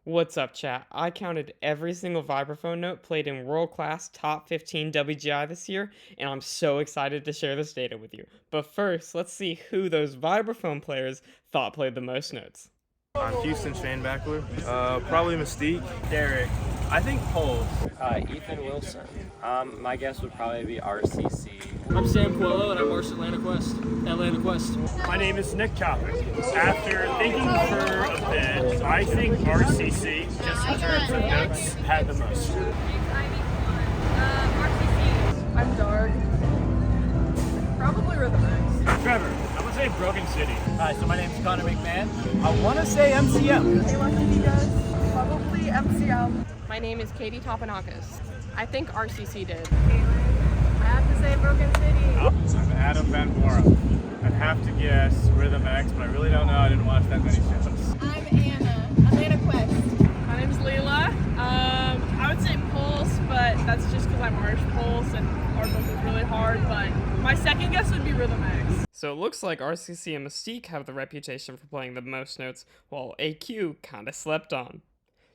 What's up, chat? I counted every single vibraphone note played in world-class top 15 WGI this year, and I'm so excited to share this data with you. But first, let's see who those vibraphone players thought played the most notes. Houston Backler. Probably Mystique. Derek. I think Pulse. Ethan Wilson. My guess would probably be RCC. I'm Sam Coelho and I marched Atlantic West. My name is Nick Coppin. After thinking for a bit, I think RCC, just in terms of notes, had the most. RCC. I'm Dark. Probably Rhythm X. Trevor, I'm gonna say Broken City. Hi, so my name's Connor McMahon. I want to say MCM. Hey, lucky you guys. Probably MCM. My name is Katie Topanakis. I think RCC did. I have to say Broken City. I'm Adam Van Boren. I'd have to guess Rhythm X, but I really don't know. I didn't watch that many shows. I'm Anna. Atlantic West. My name's Leela. I would say Pulse, but that's just because I'm Irish Pulse and our book is really hard. But my second guess would be Rhythm X. So it looks like RCC and Mystique have the reputation for playing the most notes, while AQ kinda slept on.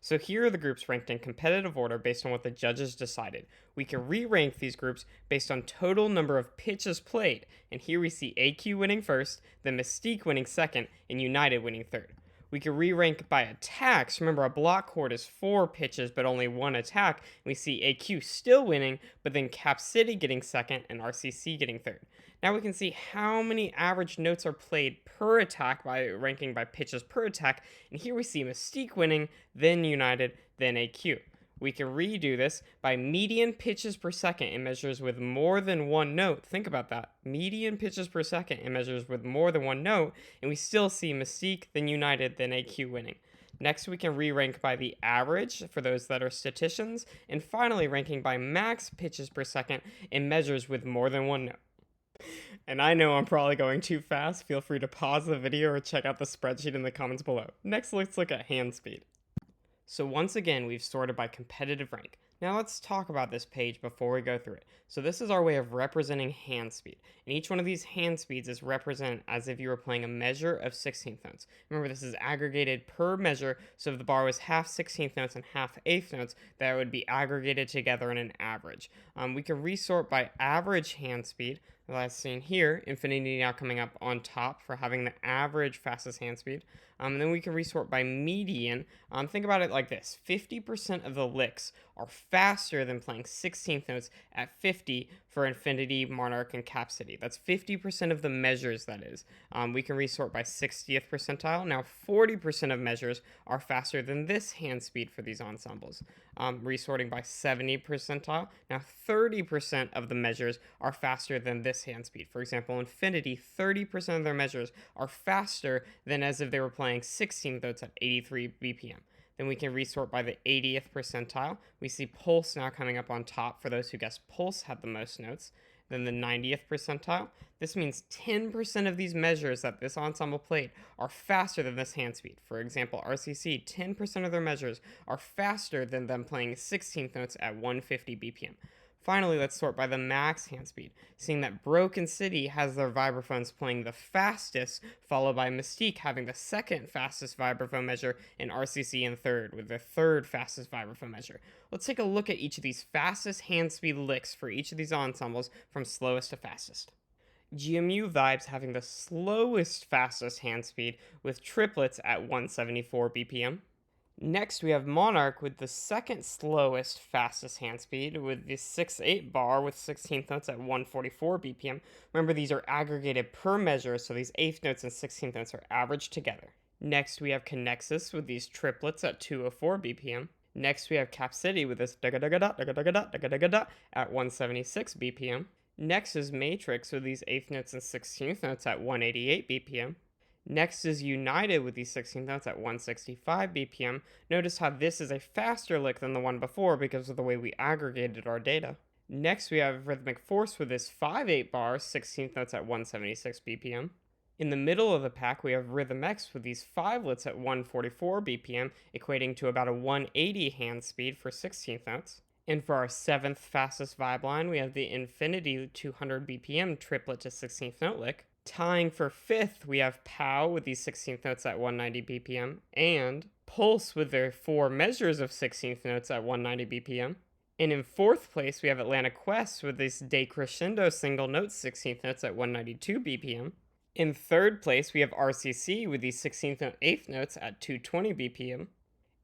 So here are the groups ranked in competitive order based on what the judges decided. We can re-rank these groups based on total number of pitches played, and here we see AQ winning first, then Mystique winning second, and United winning third. We can re-rank by attacks. Remember, a block chord is 4 pitches but only 1 attack, and we see AQ still winning, but then Cap City getting second and RCC getting third. Now we can see how many average notes are played per attack by ranking by pitches per attack, and here we see Mystique winning, then United, then AQ. We can redo this by median pitches per second in measures with more than 1 note. Think about that. Median pitches per second in measures with more than 1 note, and we still see Mystique, then United, then AQ winning. Next, we can re-rank by the average for those that are statisticians, and finally ranking by max pitches per second in measures with more than 1 note. And I know I'm probably going too fast. Feel free to pause the video or check out the spreadsheet in the comments below. Next, let's look at hand speed. So once again, we've sorted by competitive rank. Now let's talk about this page before we go through it. So this is our way of representing hand speed. And each one of these hand speeds is represented as if you were playing a measure of 16th notes. Remember, this is aggregated per measure, so if the bar was half 16th notes and half 8th notes, that would be aggregated together in an average. We can resort by average hand speed, as seen here, Infinity now coming up on top for having the average fastest hand speed. And then we can resort by median. Think about it like this. 50% of the licks are faster than playing 16th notes at 50 for Infinity, Monarch, and Cap City. That's 50% of the measures, that is. We can resort by 60th percentile. Now 40% of measures are faster than this hand speed for these ensembles. Resorting by 70 percentile. Now 30% of the measures are faster than this hand speed. For example, Infinity, 30% of their measures are faster than as if they were playing 16th notes at 83 BPM. Then we can resort by the 80th percentile. We see Pulse now coming up on top for those who guessed Pulse had the most notes. Then the 90th percentile. This means 10% of these measures that this ensemble played are faster than this hand speed. For example, RCC, 10% of their measures are faster than them playing 16th notes at 150 BPM. Finally, let's sort by the max hand speed, seeing that Broken City has their vibraphones playing the fastest, followed by Mystique having the second fastest vibraphone measure, and RCC in third, with the third fastest vibraphone measure. Let's take a look at each of these fastest hand speed licks for each of these ensembles from slowest to fastest. GMU Vibes having the slowest fastest hand speed with triplets at 174 BPM. Next, we have Monarch with the second slowest fastest hand speed with the 6/8 bar with 16th notes at 144 BPM. Remember, these are aggregated per measure, so these 8th notes and 16th notes are averaged together. Next, we have Connexus with these triplets at 204 BPM. Next, we have Cap City with this da-ga-da-ga-da at 176 BPM. Next is Matrix with these 8th notes and 16th notes at 188 BPM. Next is United with these 16th notes at 165 BPM. Notice how this is a faster lick than the one before because of the way we aggregated our data. Next we have Rhythmic Force with this 5/8 bar, 16th notes at 176 BPM. In the middle of the pack we have Rhythm X with these 5-lets at 144 BPM, equating to about a 180 hand speed for 16th notes. And for our 7th fastest vibe line, we have the Infinity 200 BPM triplet to 16th note lick. Tying for 5th, we have POW with these 16th notes at 190 BPM, and Pulse with their 4 measures of 16th notes at 190 BPM. And in 4th place, we have Atlantic Quest with this decrescendo single notes 16th notes at 192 BPM. In 3rd place, we have RCC with these 16th note 8th notes at 220 BPM.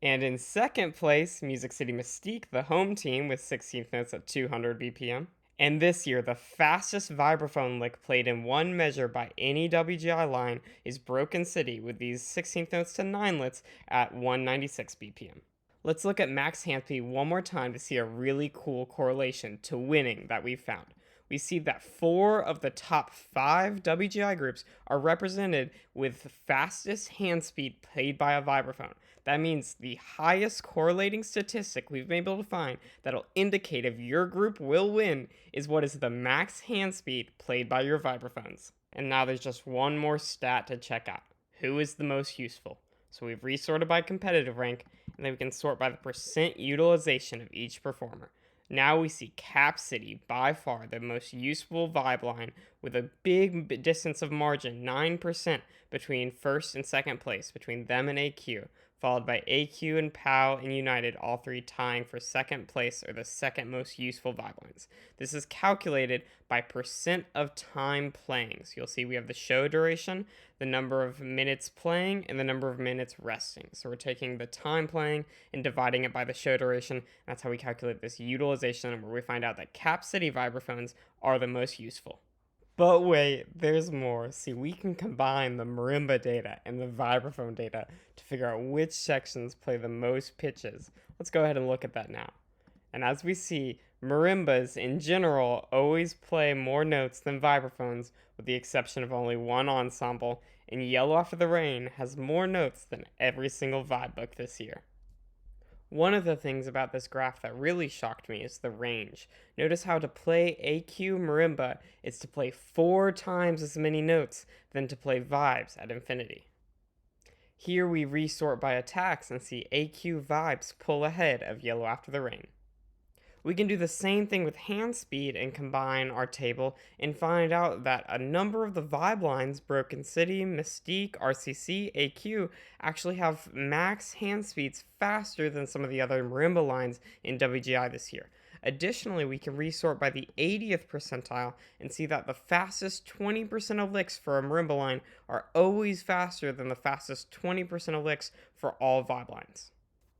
And in 2nd place, Music City Mystique, the home team, with 16th notes at 200 BPM. And this year, the fastest vibraphone lick played in one measure by any WGI line is Broken City with these 16th notes to 9lets at 196 BPM. Let's look at max hand speed one more time to see a really cool correlation to winning that we've found. We see that 4 of the top 5 WGI groups are represented with the fastest hand speed played by a vibraphone. That means the highest correlating statistic we've been able to find that'll indicate if your group will win is what is the max hand speed played by your vibraphones. And now there's just one more stat to check out. Who is the most useful? So we've resorted by competitive rank, and then we can sort by the percent utilization of each performer. Now we see Cap City, by far the most useful vibe line, with a big distance of margin, 9% between 1st and 2nd place, between them and AQ, followed by AQ and POW and United, all 3 tying for 2nd place or the 2nd most useful vibe lines. This is calculated by percent of time playing. So you'll see we have the show duration, the number of minutes playing, and the number of minutes resting. So we're taking the time playing and dividing it by the show duration. That's how we calculate this utilization, where we find out that Cap City vibraphones are the most useful. But wait, there's more. See, we can combine the marimba data and the vibraphone data to figure out which sections play the most pitches. Let's go ahead and look at that now. And as we see, marimbas in general always play more notes than vibraphones, with the exception of only one ensemble, and Yellow After the Rain has more notes than every single vibe book this year. One of the things about this graph that really shocked me is the range. Notice how to play AQ marimba is to play 4 times as many notes than to play vibes at infinity. Here we resort by attacks and see AQ vibes pull ahead of Yellow After the Rain. We can do the same thing with hand speed and combine our table and find out that a number of the vibe lines, Broken City, Mystique, RCC, AQ, actually have max hand speeds faster than some of the other marimba lines in WGI this year. Additionally, we can resort by the 80th percentile and see that the fastest 20% of licks for a marimba line are always faster than the fastest 20% of licks for all vibe lines.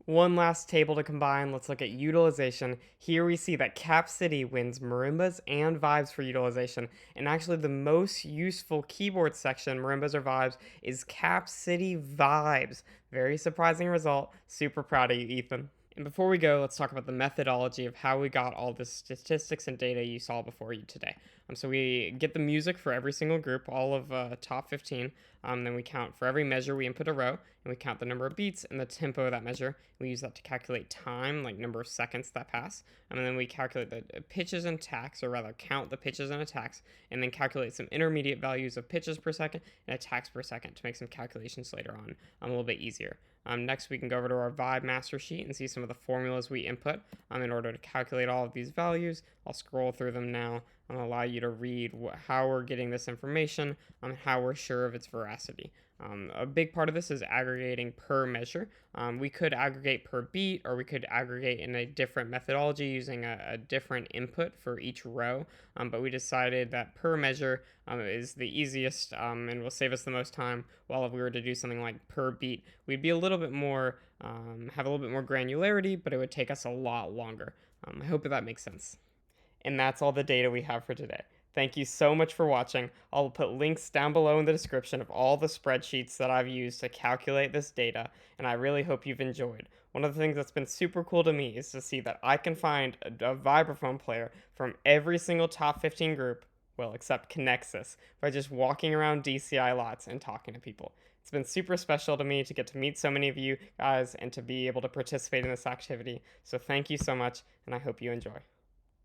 One last table to combine, let's look at utilization. Here we see that Cap City wins marimbas and vibes for utilization, and actually the most useful keyboard section, marimbas or vibes, is Cap City Vibes. Very surprising result. Super proud of you, Ethan. And before we go, let's talk about the methodology of how we got all the statistics and data you saw before you today. So we get the music for every single group, all of top 15. Then we count for every measure, we input a row, and we count the number of beats and the tempo of that measure. We use that to calculate time, like number of seconds that pass. And then we calculate the pitches and attacks, or rather count the pitches and attacks, and then calculate some intermediate values of pitches per second and attacks per second to make some calculations later on a little bit easier. Next, we can go over to our Vibe Master Sheet and see some of the formulas we input in order to calculate all of these values. I'll scroll through them now and allow you to read how we're getting this information and how we're sure of its veracity. A big part of this is aggregating per measure. We could aggregate per beat, or we could aggregate in a different methodology using a different input for each row, but we decided that per measure is the easiest and will save us the most time, while if we were to do something like per beat, we'd be a little bit more, have a little bit more granularity, but it would take us a lot longer. I hope that makes sense. And that's all the data we have for today. Thank you so much for watching. I'll put links down below in the description of all the spreadsheets that I've used to calculate this data, and I really hope you've enjoyed. One of the things that's been super cool to me is to see that I can find a vibraphone player from every single top 15 group, well, except Connexus, by just walking around DCI lots and talking to people. It's been super special to me to get to meet so many of you guys and to be able to participate in this activity. So thank you so much, and I hope you enjoy.